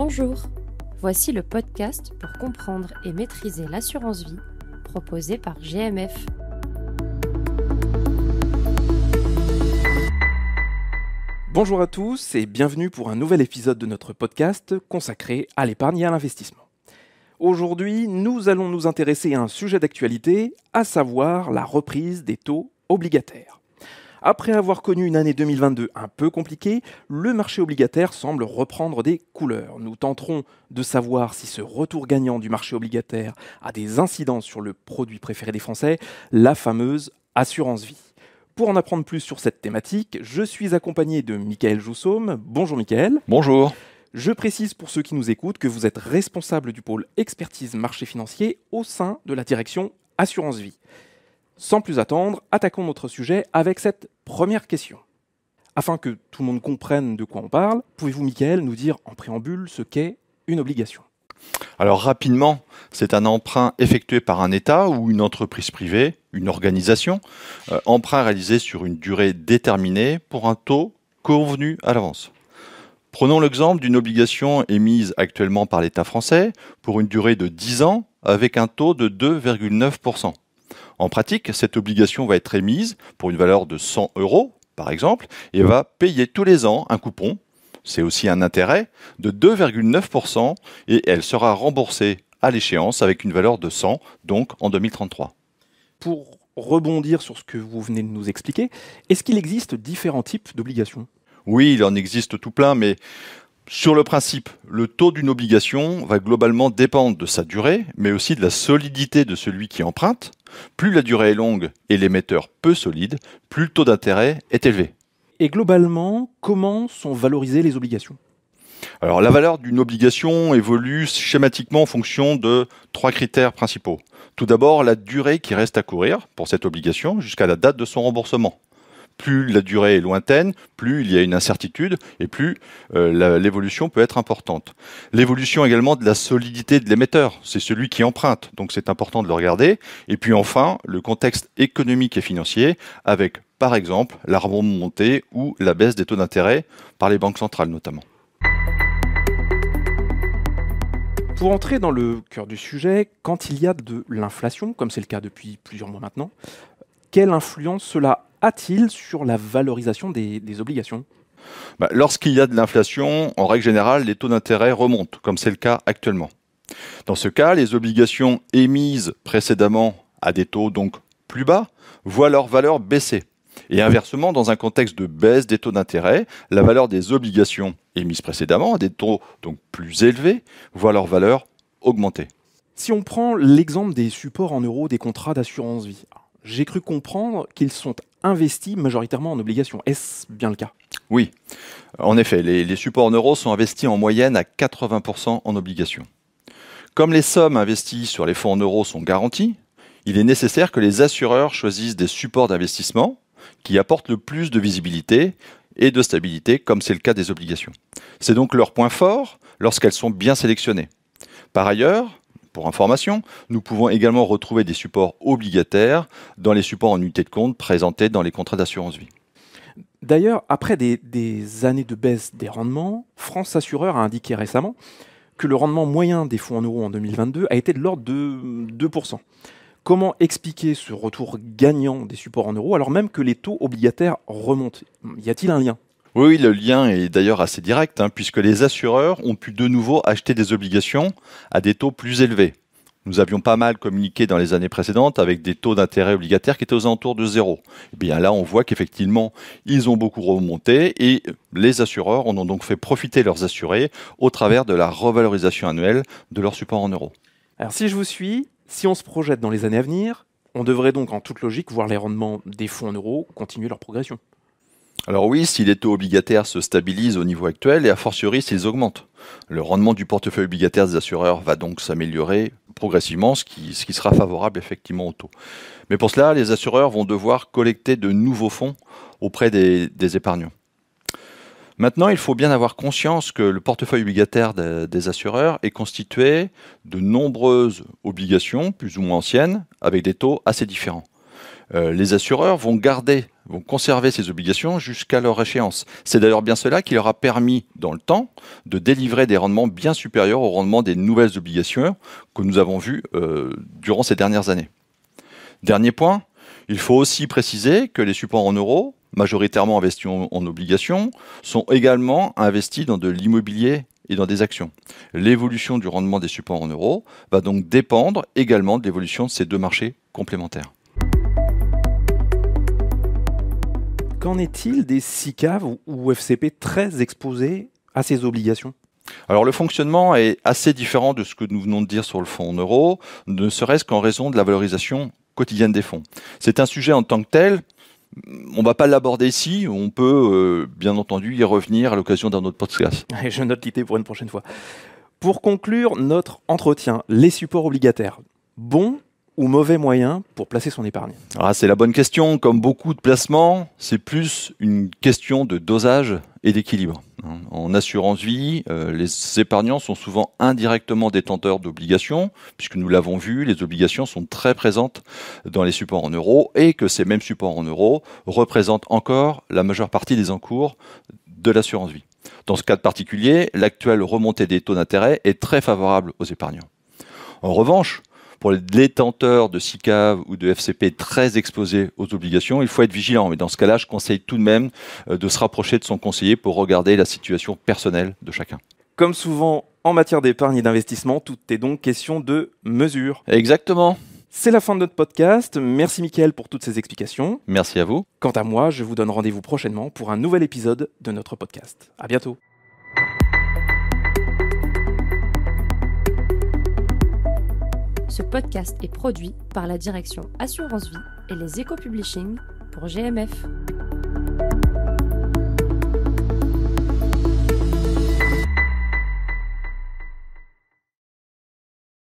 Bonjour, voici le podcast pour comprendre et maîtriser l'assurance vie proposé par GMF. Bonjour à tous et bienvenue pour un nouvel épisode de notre podcast consacré à l'épargne et à l'investissement. Aujourd'hui, nous allons nous intéresser à un sujet d'actualité, à savoir la reprise des taux obligataires. Après avoir connu une année 2022 un peu compliquée, le marché obligataire semble reprendre des couleurs. Nous tenterons de savoir si ce retour gagnant du marché obligataire a des incidences sur le produit préféré des Français, la fameuse assurance vie. Pour en apprendre plus sur cette thématique, je suis accompagné de Michael Joussaume. Bonjour Michael. Bonjour. Je précise pour ceux qui nous écoutent que vous êtes responsable du pôle expertise marché financier au sein de la direction assurance vie. Sans plus attendre, attaquons notre sujet avec cette première question. Afin que tout le monde comprenne de quoi on parle, pouvez-vous, Michael, nous dire en préambule ce qu'est une obligation ? Alors rapidement, c'est un emprunt effectué par un État ou une entreprise privée, une organisation, emprunt réalisé sur une durée déterminée pour un taux convenu à l'avance. Prenons l'exemple d'une obligation émise actuellement par l'État français pour une durée de 10 ans avec un taux de 2,9%. En pratique, cette obligation va être émise pour une valeur de 100 €, par exemple, et va payer tous les ans un coupon, c'est aussi un intérêt, de 2,9% et elle sera remboursée à l'échéance avec une valeur de 100, donc en 2033. Pour rebondir sur ce que vous venez de nous expliquer, est-ce qu'il existe différents types d'obligations ? Oui, il en existe tout plein, mais sur le principe, le taux d'une obligation va globalement dépendre de sa durée, mais aussi de la solidité de celui qui emprunte. Plus la durée est longue et l'émetteur peu solide, plus le taux d'intérêt est élevé. Et globalement, comment sont valorisées les obligations ? Alors, la valeur d'une obligation évolue schématiquement en fonction de 3 critères principaux. Tout d'abord, la durée qui reste à courir pour cette obligation jusqu'à la date de son remboursement. Plus la durée est lointaine, plus il y a une incertitude et plus l'évolution peut être importante. L'évolution également de la solidité de l'émetteur, c'est celui qui emprunte, donc c'est important de le regarder. Et puis enfin, le contexte économique et financier avec, par exemple, la remontée ou la baisse des taux d'intérêt par les banques centrales notamment. Pour entrer dans le cœur du sujet, quand il y a de l'inflation, comme c'est le cas depuis plusieurs mois maintenant, quelle influence cela a-t-il sur la valorisation des obligations ? Lorsqu'il y a de l'inflation, en règle générale, les taux d'intérêt remontent, comme c'est le cas actuellement. Dans ce cas, les obligations émises précédemment à des taux donc plus bas voient leur valeur baisser. Et inversement, dans un contexte de baisse des taux d'intérêt, la valeur des obligations émises précédemment à des taux donc plus élevés voit leur valeur augmenter. Si on prend l'exemple des supports en euros des contrats d'assurance vie, j'ai cru comprendre qu'ils sont investis majoritairement en obligations. Est-ce bien le cas ? Oui, en effet, les supports en euros sont investis en moyenne à 80% en obligations. Comme les sommes investies sur les fonds en euros sont garanties, il est nécessaire que les assureurs choisissent des supports d'investissement qui apportent le plus de visibilité et de stabilité, comme c'est le cas des obligations. C'est donc leur point fort lorsqu'elles sont bien sélectionnées. Par ailleurs, pour information, nous pouvons également retrouver des supports obligataires dans les supports en unité de compte présentés dans les contrats d'assurance vie. D'ailleurs, après des années de baisse des rendements, France Assureur a indiqué récemment que le rendement moyen des fonds en euros en 2022 a été de l'ordre de 2%. Comment expliquer ce retour gagnant des supports en euros alors même que les taux obligataires remontent ? Y a-t-il un lien ? Oui, le lien est d'ailleurs assez direct, puisque les assureurs ont pu de nouveau acheter des obligations à des taux plus élevés. Nous avions pas mal communiqué dans les années précédentes avec des taux d'intérêt obligataires qui étaient aux alentours de 0. Et bien là, on voit qu'effectivement, ils ont beaucoup remonté et les assureurs en ont donc fait profiter leurs assurés au travers de la revalorisation annuelle de leurs supports en euros. Alors si je vous suis, si on se projette dans les années à venir, on devrait donc en toute logique voir les rendements des fonds en euros continuer leur progression. Alors oui, si les taux obligataires se stabilisent au niveau actuel et a fortiori s'ils augmentent. Le rendement du portefeuille obligataire des assureurs va donc s'améliorer progressivement, ce qui sera favorable effectivement au taux. Mais pour cela, les assureurs vont devoir collecter de nouveaux fonds auprès des épargnants. Maintenant, il faut bien avoir conscience que le portefeuille obligataire des assureurs est constitué de nombreuses obligations, plus ou moins anciennes, avec des taux assez différents. Les assureurs vont conserver ces obligations jusqu'à leur échéance. C'est d'ailleurs bien cela qui leur a permis, dans le temps, de délivrer des rendements bien supérieurs au rendement des nouvelles obligations que nous avons vues durant ces dernières années. Dernier point, il faut aussi préciser que les supports en euros, majoritairement investis en obligations, sont également investis dans de l'immobilier et dans des actions. L'évolution du rendement des supports en euros va donc dépendre également de l'évolution de ces deux marchés complémentaires. Qu'en est-il des SICAV ou FCP très exposés à ces obligations ? Alors le fonctionnement est assez différent de ce que nous venons de dire sur le fonds en euros, ne serait-ce qu'en raison de la valorisation quotidienne des fonds. C'est un sujet en tant que tel, on ne va pas l'aborder ici, on peut bien entendu y revenir à l'occasion d'un autre podcast. Je note l'idée pour une prochaine fois. Pour conclure notre entretien, les supports obligataires, bon ou mauvais moyen pour placer son épargne ? C'est la bonne question. Comme beaucoup de placements, c'est plus une question de dosage et d'équilibre. En assurance vie, les épargnants sont souvent indirectement détenteurs d'obligations, puisque nous l'avons vu, les obligations sont très présentes dans les supports en euros et que ces mêmes supports en euros représentent encore la majeure partie des encours de l'assurance vie. Dans ce cas particulier, l'actuelle remontée des taux d'intérêt est très favorable aux épargnants. En revanche, pour les détenteurs de SICAV ou de FCP très exposés aux obligations, il faut être vigilant. Mais dans ce cas-là, je conseille tout de même de se rapprocher de son conseiller pour regarder la situation personnelle de chacun. Comme souvent en matière d'épargne et d'investissement, tout est donc question de mesure. Exactement. C'est la fin de notre podcast. Merci Mickaël pour toutes ces explications. Merci à vous. Quant à moi, je vous donne rendez-vous prochainement pour un nouvel épisode de notre podcast. À bientôt. Ce podcast est produit par la direction Assurance Vie et les Éco-Publishing pour GMF.